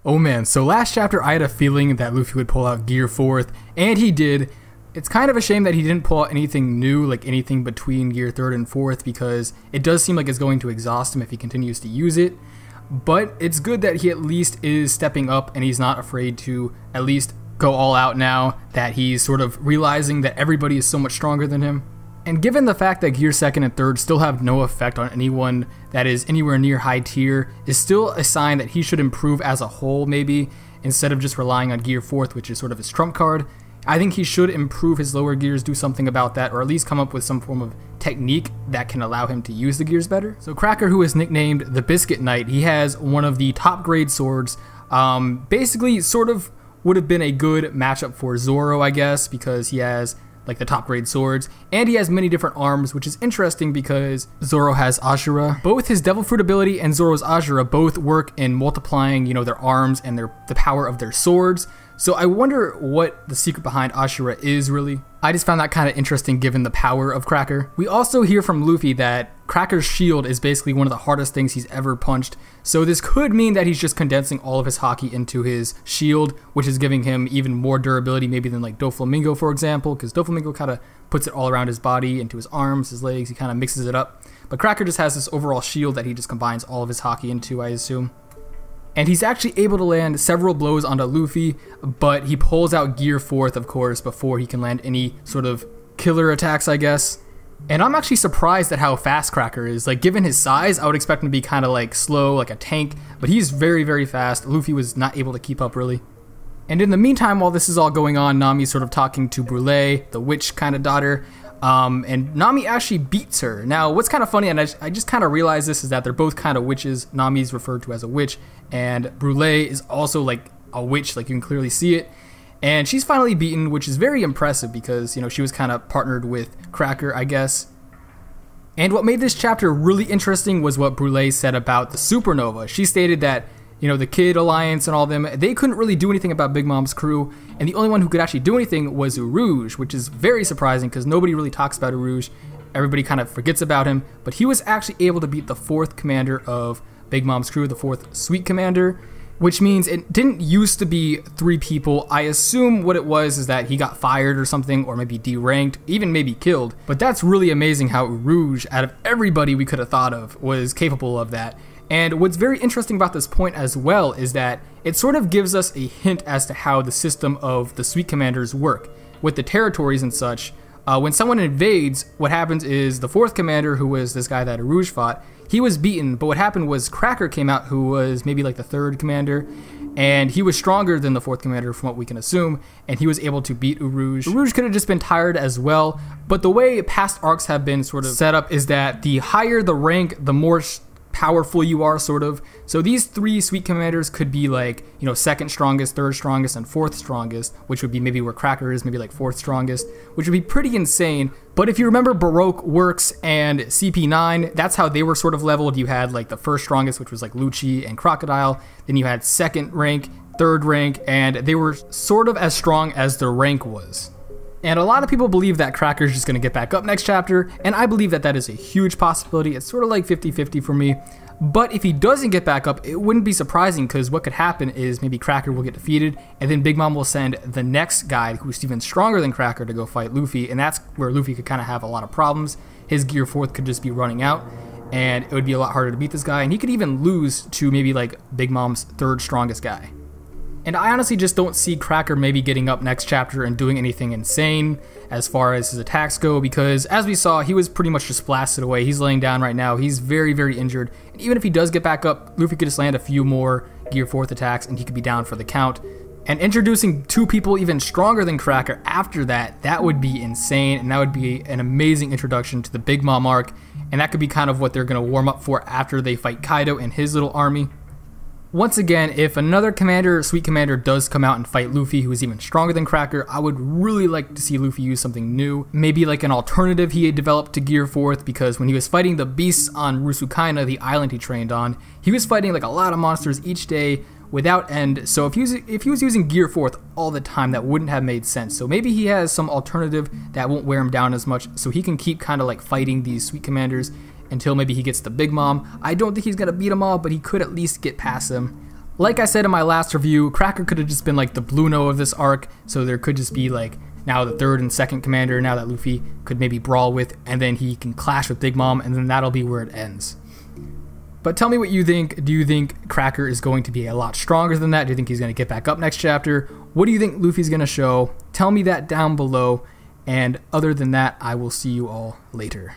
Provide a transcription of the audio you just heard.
Oh man, so last chapter I had a feeling that Luffy would pull out Gear 4th, and he did. It's kind of a shame that he didn't pull out anything new, like anything between Gear 3rd and 4th, because it does seem like it's going to exhaust him if he continues to use it. But it's good that he at least is stepping up and he's not afraid to at least go all out now that he's sort of realizing that everybody is so much stronger than him. And given the fact that Gear 2nd and 3rd still have no effect on anyone that is anywhere near high tier, is still a sign that he should improve as a whole maybe, instead of just relying on Gear 4th, which is sort of his trump card. I think he should improve his lower gears, do something about that, or at least come up with some form of technique that can allow him to use the gears better. So Cracker, who is nicknamed the Biscuit Knight, he has one of the top grade swords. Basically sort of would have been a good matchup for Zoro, I guess, because he has like the top grade swords, and he has many different arms, which is interesting because Zoro has Ashura. Both his Devil Fruit ability and Zoro's Ashura both work in multiplying, you know, their arms and the power of their swords. So I wonder what the secret behind Ashura is really. I just found that kind of interesting given the power of Cracker. We also hear from Luffy that Cracker's shield is basically one of the hardest things he's ever punched. So this could mean that he's just condensing all of his haki into his shield, which is giving him even more durability maybe than like Doflamingo, for example, because Doflamingo kind of puts it all around his body, into his arms, his legs, he kind of mixes it up. But Cracker just has this overall shield that he just combines all of his haki into, I assume. And he's actually able to land several blows onto Luffy, but he pulls out Gear 4th, of course, before he can land any sort of killer attacks, I guess. And I'm actually surprised at how fast Cracker is. Like, given his size, I would expect him to be kind of like slow, like a tank, but he's very, very fast. Luffy was not able to keep up, really. And in the meantime, while this is all going on, Nami's sort of talking to Brule, the witch kind of daughter, and Nami actually beats her. Now, what's kind of funny, and I just kind of realized this, is that they're both kind of witches. Nami's referred to as a witch, and Brule is also like a witch, like you can clearly see it. And she's finally beaten, which is very impressive because, you know, she was kind of partnered with Cracker, I guess. And what made this chapter really interesting was what Brule said about the supernova. She stated that, you know, the Kid Alliance and all them, they couldn't really do anything about Big Mom's crew, and the only one who could actually do anything was Urouge, which is very surprising because nobody really talks about Urouge. Everybody kind of forgets about him, but he was actually able to beat the 4th commander of Big Mom's crew, the 4th Sweet Commander, which means it didn't used to be 3 people. I assume what it was is that he got fired or something, or maybe deranked, even maybe killed. But that's really amazing how Urouge, out of everybody we could have thought of, was capable of that. And what's very interesting about this point as well is that it sort of gives us a hint as to how the system of the Sweet Commanders work. With the territories and such, when someone invades, what happens is the 4th commander, who was this guy that Urouge fought, he was beaten, but what happened was Cracker came out, who was maybe like the 3rd commander, and he was stronger than the 4th commander from what we can assume, and he was able to beat Urouge. Urouge could have just been tired as well, but the way past arcs have been sort of set up is that the higher the rank, the more powerful you are, sort of. So these 3 Sweet Commanders could be like, you know, 2nd strongest, 3rd strongest, and 4th strongest, which would be maybe where Cracker is, maybe like 4th strongest, which would be pretty insane. But if you remember Baroque Works and CP9, that's how they were sort of leveled. You had like the 1st strongest, which was like Lucci and Crocodile, then you had 2nd rank, 3rd rank, and they were sort of as strong as their rank was. And a lot of people believe that Cracker's just going to get back up next chapter, and I believe that that is a huge possibility. It's sort of like 50-50 for me. But if he doesn't get back up, it wouldn't be surprising, because what could happen is maybe Cracker will get defeated, and then Big Mom will send the next guy, who's even stronger than Cracker, to go fight Luffy, and that's where Luffy could kind of have a lot of problems. His Gear 4th could just be running out, and it would be a lot harder to beat this guy, and he could even lose to maybe like Big Mom's 3rd strongest guy. And I honestly just don't see Cracker maybe getting up next chapter and doing anything insane as far as his attacks go, because as we saw, he was pretty much just blasted away. He's laying down right now. He's very, very injured. And even if he does get back up, Luffy could just land a few more Gear 4th attacks and he could be down for the count. And introducing 2 people even stronger than Cracker after that, that would be insane, and that would be an amazing introduction to the Big Mom arc. And that could be kind of what they're going to warm up for after they fight Kaido and his little army. Once again, if another commander, Sweet Commander, does come out and fight Luffy, who is even stronger than Cracker, I would really like to see Luffy use something new. Maybe like an alternative he had developed to Gear 4th, because when he was fighting the beasts on Rusukaina, the island he trained on, he was fighting like a lot of monsters each day without end. So if he was using Gear 4th all the time, that wouldn't have made sense. So maybe he has some alternative that won't wear him down as much, so he can keep kind of like fighting these Sweet Commanders until maybe he gets the Big Mom. I don't think he's going to beat them all, but he could at least get past them. Like I said in my last review, Cracker could have just been like the Bluno of this arc, so there could just be like now the third and second commander now that Luffy could maybe brawl with, and then he can clash with Big Mom, and then that'll be where it ends. But tell me what you think. Do you think Cracker is going to be a lot stronger than that? Do you think he's going to get back up next chapter? What do you think Luffy's going to show? Tell me that down below. And other than that, I will see you all later.